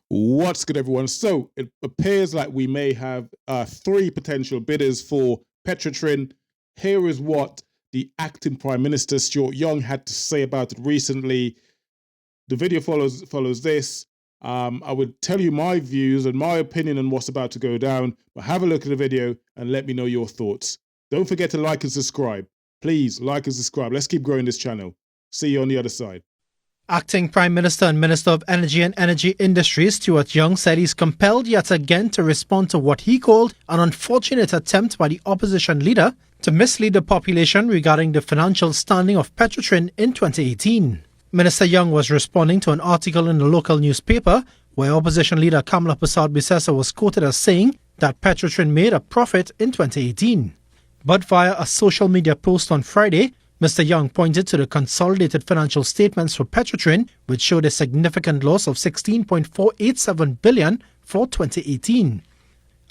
What's good, everyone? So it appears like we may have three potential bidders for Petrotrin. Here is what the acting Prime Minister Stuart Young had to say about it recently. The video follows this. I would tell you my views and my opinion on what's about to go down, but have a look at the video and let me know your thoughts. Don't forget to like and subscribe. Please like and subscribe. Let's keep growing this channel. See you on the other side. Acting Prime Minister and Minister of Energy and Energy Industries Stuart Young said he's compelled yet again to respond to what he called an unfortunate attempt by the opposition leader to mislead the population regarding the financial standing of Petrotrin in 2018. Minister Young was responding to an article in the local newspaper where opposition leader Kamala Persad-Bissessar was quoted as saying that Petrotrin made a profit in 2018. But via a social media post on Friday, Mr. Young pointed to the consolidated financial statements for Petrotrin, which showed a significant loss of $16.487 billion for 2018.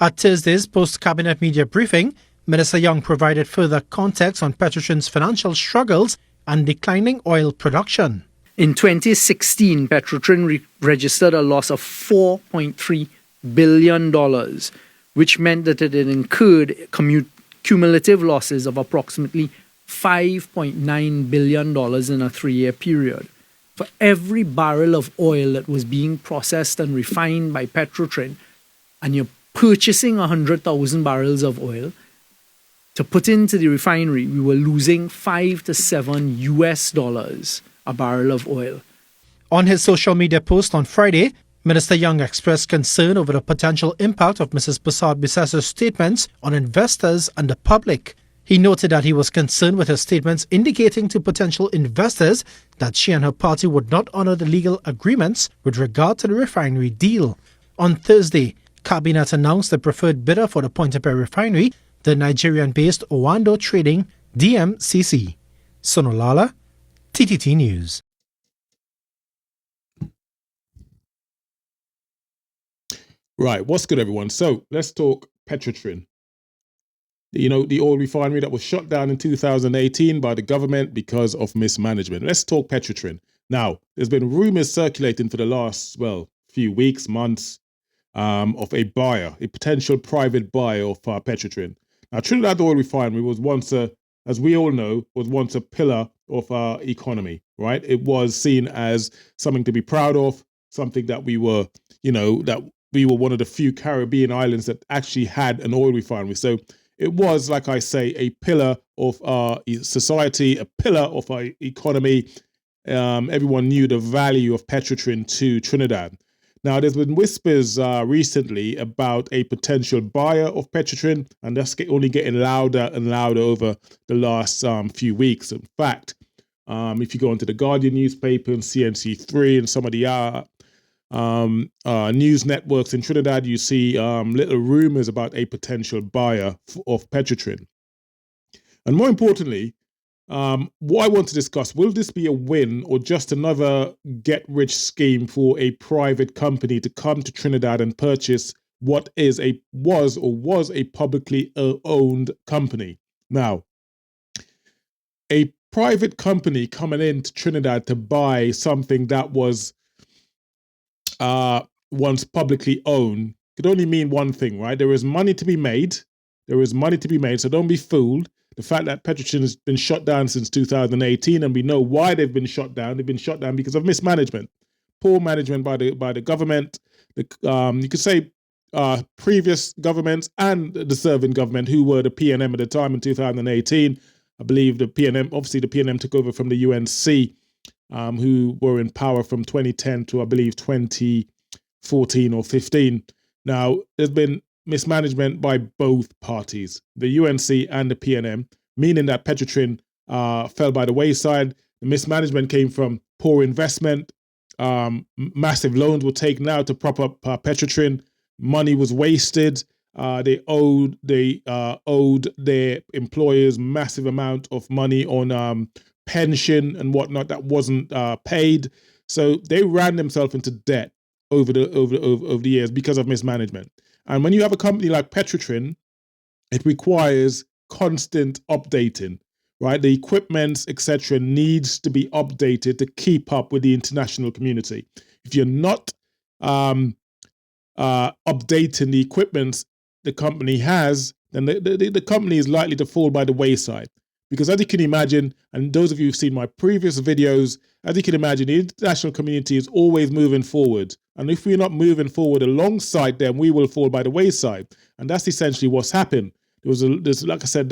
At Thursday's post-cabinet media briefing, Minister Young provided further context on Petrotrin's financial struggles and declining oil production. In 2016, Petrotrin registered a loss of $4.3 billion, which meant that it had incurred cumulative losses of approximately $5.9 billion in a 3-year period. For every barrel of oil that was being processed and refined by Petrotrin, and you're purchasing 100,000 barrels of oil to put into the refinery, we were losing $5 to $7 a barrel of oil. On his social media post on Friday, Minister Young expressed concern over the potential impact of Mrs. Persad-Bissessar's statements on investors and the public. He noted that he was concerned with her statements indicating to potential investors that she and her party would not honor the legal agreements with regard to the refinery deal. On Thursday, Cabinet announced the preferred bidder for the Point-A-Pay refinery, the Nigerian-based Owando Trading DMCC. Sonolala, TTT News. Right, what's good, everyone? So let's talk Petrotrin. You know, the oil refinery that was shut down in 2018 by the government because of mismanagement. Let's talk Petrotrin. Now, there's been rumors circulating for the last, few weeks, months, of a buyer, a potential private buyer of Petrotrin. Now, Trinidad Oil Refinery was once as we all know, was once a pillar of our economy, right? It was seen as something to be proud of, something that we were, that we were one of the few Caribbean islands that actually had an oil refinery. So it was, like I say, a pillar of our society, a pillar of our economy. Everyone knew the value of Petrotrin to Trinidad. Now, there's been whispers recently about a potential buyer of Petrotrin, and that's only getting louder and louder over the last few weeks. In fact, if you go into the Guardian newspaper and CNC3 and some of the news networks in Trinidad, you see little rumors about a potential buyer of Petrotrin. And more importantly, what I want to discuss, will this be a win or just another get-rich scheme for a private company to come to Trinidad and purchase what was a publicly owned company? Now, a private company coming into Trinidad to buy something that was once publicly owned could only mean one thing, right? There is money to be made. There is money to be made, so don't be fooled. The fact that Petrotrin has been shut down since 2018, and we know why they've been shut down. They've been shut down because of mismanagement, poor management by the government. You could say previous governments and the serving government, who were the PNM at the time in 2018. I believe the PNM took over from the UNC, who were in power from 2010 to, I believe, 2014 or 15. Now, there's been mismanagement by both parties, the UNC and the PNM, meaning that Petrotrin fell by the wayside. The mismanagement came from poor investment. Massive loans were taken out to prop up Petrotrin. Money was wasted. They owed their employers massive amount of money on pension and whatnot that wasn't paid. So they ran themselves into debt over the years because of mismanagement. And when you have a company like Petrotrin, it requires constant updating, right? The equipment, etc., needs to be updated to keep up with the international community. If you're not updating the equipment the company has, then the company is likely to fall by the wayside. Because as you can imagine, and those of you who've seen my previous videos, as you can imagine, the international community is always moving forward. And if we're not moving forward alongside them, we will fall by the wayside. And that's essentially what's happened. There's like I said,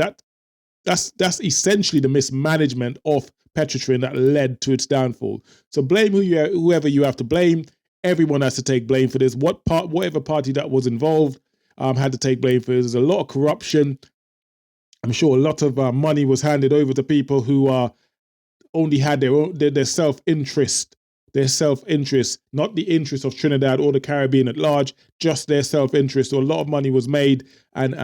that's essentially the mismanagement of Petrotrin that led to its downfall. So blame whoever you have to blame. Everyone has to take blame for this. Whatever party that was involved had to take blame for this. There's a lot of corruption. I'm sure a lot of money was handed over to people who only had their self-interest, not the interest of Trinidad or the Caribbean at large, just their self-interest. So a lot of money was made, and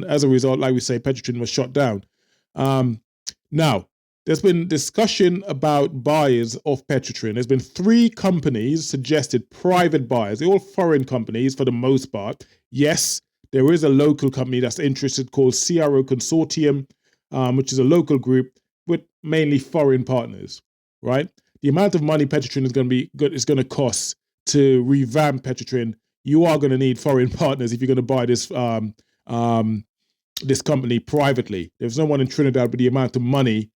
as a result, like we say, Petrotrin was shut down. Now, there's been discussion about buyers of Petrotrin. There's been 3 companies suggested, private buyers. They're all foreign companies for the most part. Yes, there is a local company that's interested called CRO Consortium, which is a local group with mainly foreign partners, right? The amount of money Petrotrin is going to cost to revamp Petrotrin, you are going to need foreign partners if you're going to buy this company privately. There's no one in Trinidad with the amount of money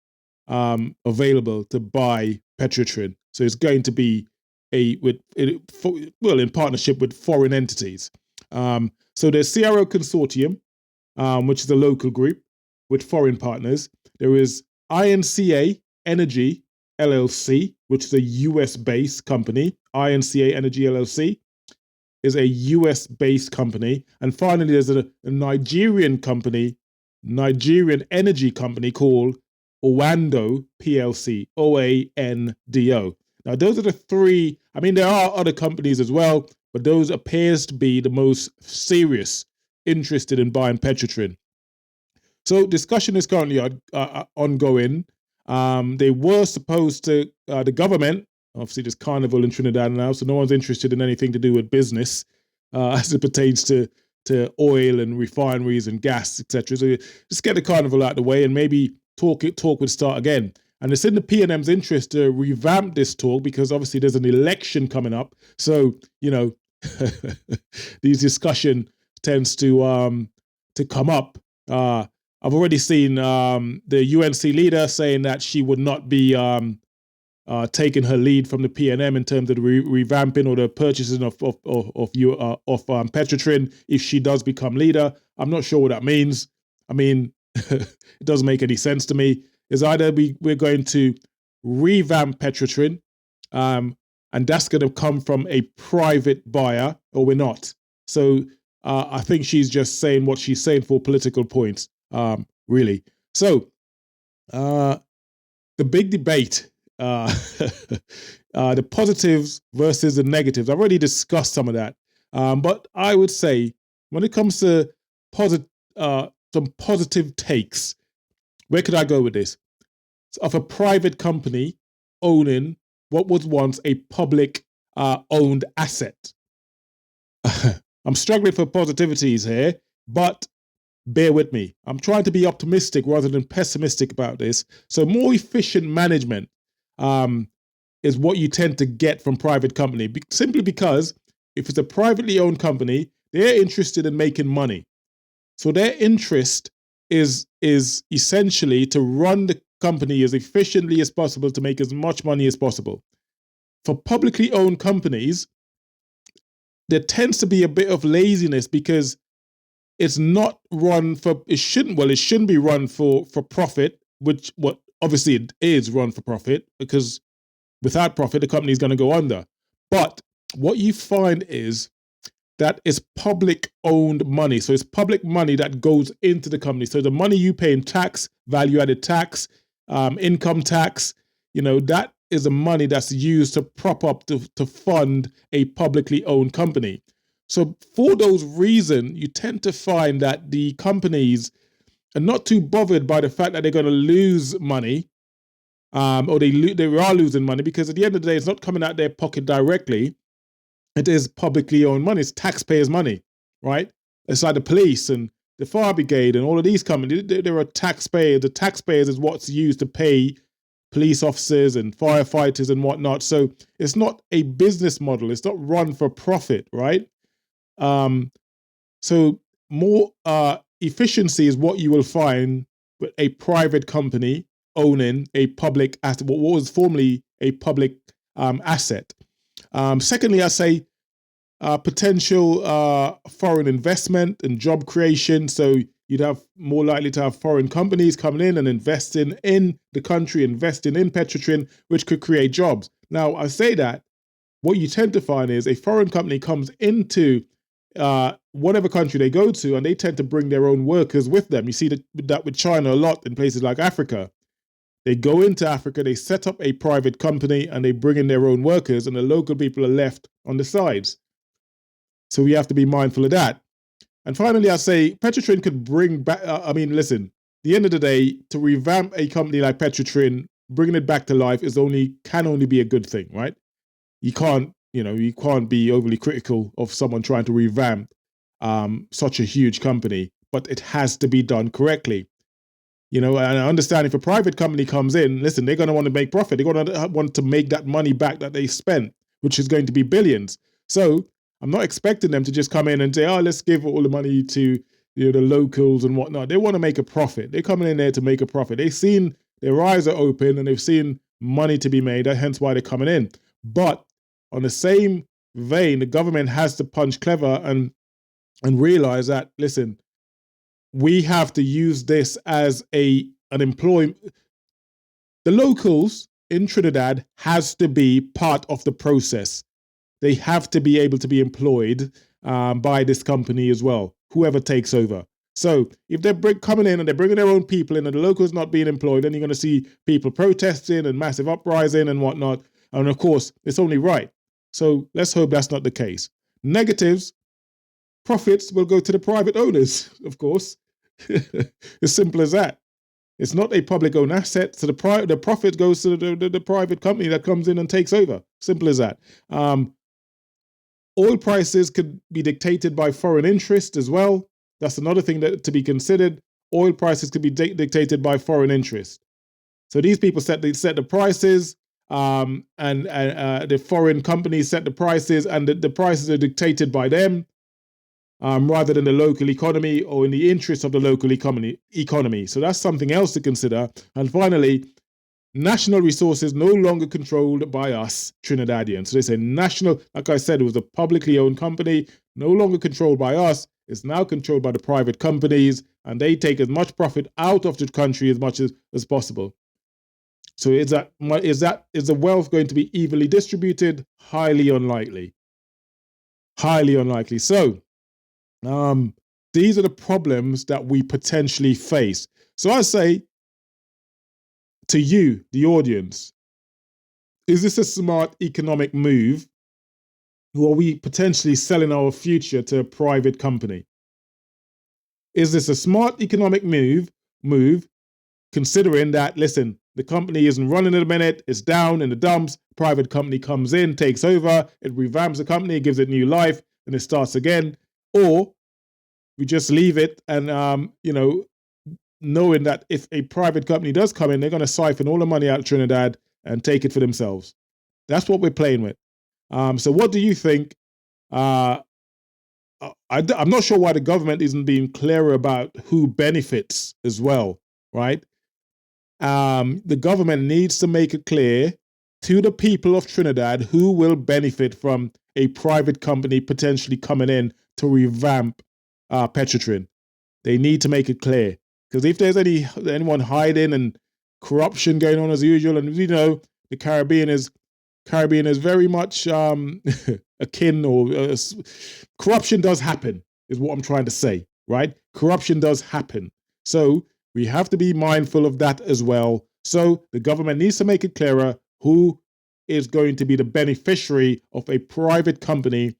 available to buy Petrotrin. So it's going to be in partnership with foreign entities. So there's CRO Consortium, which is a local group with foreign partners. There is INCA Energy LLC, which is a US-based company. INCA Energy LLC is a US-based company. And finally, there's a Nigerian energy company called Owando PLC, OANDO. Now, those are the 3. I mean, there are other companies as well, but those appears to be the most serious interested in buying Petrotrin. So discussion is currently ongoing. They were supposed to, the government, obviously there's carnival in Trinidad now, so no one's interested in anything to do with business as it pertains to oil and refineries and gas, etc. So just get the carnival out of the way and maybe talk would start again. And it's in the PNM's interest to revamp this talk because obviously there's an election coming up. So, these discussion tends to come up. I've already seen the UNC leader saying that she would not be taking her lead from the PNM in terms of the revamping or the purchasing of Petrotrin if she does become leader. I'm not sure what that means. I mean, it doesn't make any sense to me. It's either we're going to revamp Petrotrin, and that's going to come from a private buyer, or we're not. So I think she's just saying what she's saying for political points, really. So the big debate, the positives versus the negatives. I've already discussed some of that, but I would say when it comes to some positive takes, where could I go with this? Of a private company owning what was once a public owned asset. I'm struggling for positivities here, but bear with me. I'm trying to be optimistic rather than pessimistic about this. So more efficient management is what you tend to get from private company, simply because if it's a privately owned company, they're interested in making money. So their interest is essentially to run the company as efficiently as possible to make as much money as possible. For publicly owned companies, there tends to be a bit of laziness because it's not run for, it shouldn't be run for profit, which what obviously it is run for profit, because without profit, the company is going to go under. But what you find is that it's public owned money. So it's public money that goes into the company. So the money you pay in tax, value added tax, income tax, that is the money that's used to prop up to fund a publicly owned company. So for those reasons, you tend to find that the companies are not too bothered by the fact that they're going to lose money, or they are losing money, because at the end of the day, it's not coming out their pocket directly. It is publicly owned money. It's taxpayers' money, right? It's like the police and the fire brigade and all of these companies. There are taxpayers. The taxpayers is what's used to pay police officers and firefighters and whatnot. So it's not a business model. It's not run for profit, right? So more efficiency is what you will find with a private company owning a public asset, what was formerly a public asset. Secondly, I say potential foreign investment and job creation. So you'd have more likely to have foreign companies coming in and investing in the country, investing in Petrotrin, which could create jobs. Now, I say that what you tend to find is a foreign company comes into whatever country they go to, and they tend to bring their own workers with them. You see that with China a lot in places like Africa. They go into Africa, they set up a private company, and they bring in their own workers, and the local people are left on the sides. So we have to be mindful of that. And finally, I say Petrotrin could bring back, listen, the end of the day, to revamp a company like Petrotrin, bringing it back to life can only be a good thing, right? You can't be overly critical of someone trying to revamp such a huge company, but it has to be done correctly. And I understand if a private company comes in, listen, they're going to want to make profit. They're going to want to make that money back that they spent, which is going to be billions. So I'm not expecting them to just come in and say, oh, let's give all the money to the locals and whatnot. They want to make a profit. They're coming in there to make a profit. They've seen their eyes are open and they've seen money to be made, hence why they're coming in. But on the same vein, the government has to punch clever and realize that, listen, we have to use this as an employment. The locals in Trinidad has to be part of the process. They have to be able to be employed by this company as well, whoever takes over. So if they're coming in and they're bringing their own people in and the locals not being employed, then you're going to see people protesting and massive uprising and whatnot. And of course, it's only right. So let's hope that's not the case. Negatives, profits will go to the private owners, of course. As simple as that. It's not a public-owned asset, so the profit goes to the private company that comes in and takes over. Simple as that. Oil prices could be dictated by foreign interest as well. That's another thing to be considered. Oil prices could be dictated by foreign interest. So these people set the prices, and the foreign companies set the prices, and the prices are dictated by them. Rather than the local economy or in the interest of the local economy. So that's something else to consider. And finally, national resources no longer controlled by us Trinidadians. So they say national, like I said, it was a publicly owned company, no longer controlled by us. It's now controlled by the private companies, and they take as much profit out of the country as much as possible. So is the wealth going to be evenly distributed? Highly unlikely. Highly unlikely. So these are the problems that we potentially face. So I say to you, the audience, is this a smart economic move, or are we potentially selling our future to a private company? Is this a smart economic move, considering that, listen, the company isn't running at a minute, it's down in the dumps, private company comes in, takes over, it revamps the company, gives it new life, and it starts again? Or we just leave it and, knowing that if a private company does come in, they're going to siphon all the money out of Trinidad and take it for themselves. That's what we're playing with. So what do you think? I'm not sure why the government isn't being clearer about who benefits as well, right? The government needs to make it clear to the people of Trinidad who will benefit from a private company potentially coming in to revamp Petrotrin. They need to make it clear, because if there's anyone hiding and corruption going on as usual, and the Caribbean is very much akin, or corruption does happen, is what I'm trying to say, right? Corruption does happen. So we have to be mindful of that as well. So the government needs to make it clearer who is going to be the beneficiary of a private company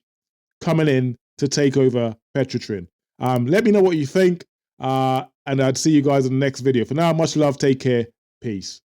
coming in to take over Petrotrin. Let me know what you think, and I'd see you guys in the next video. For now, much love, take care, peace.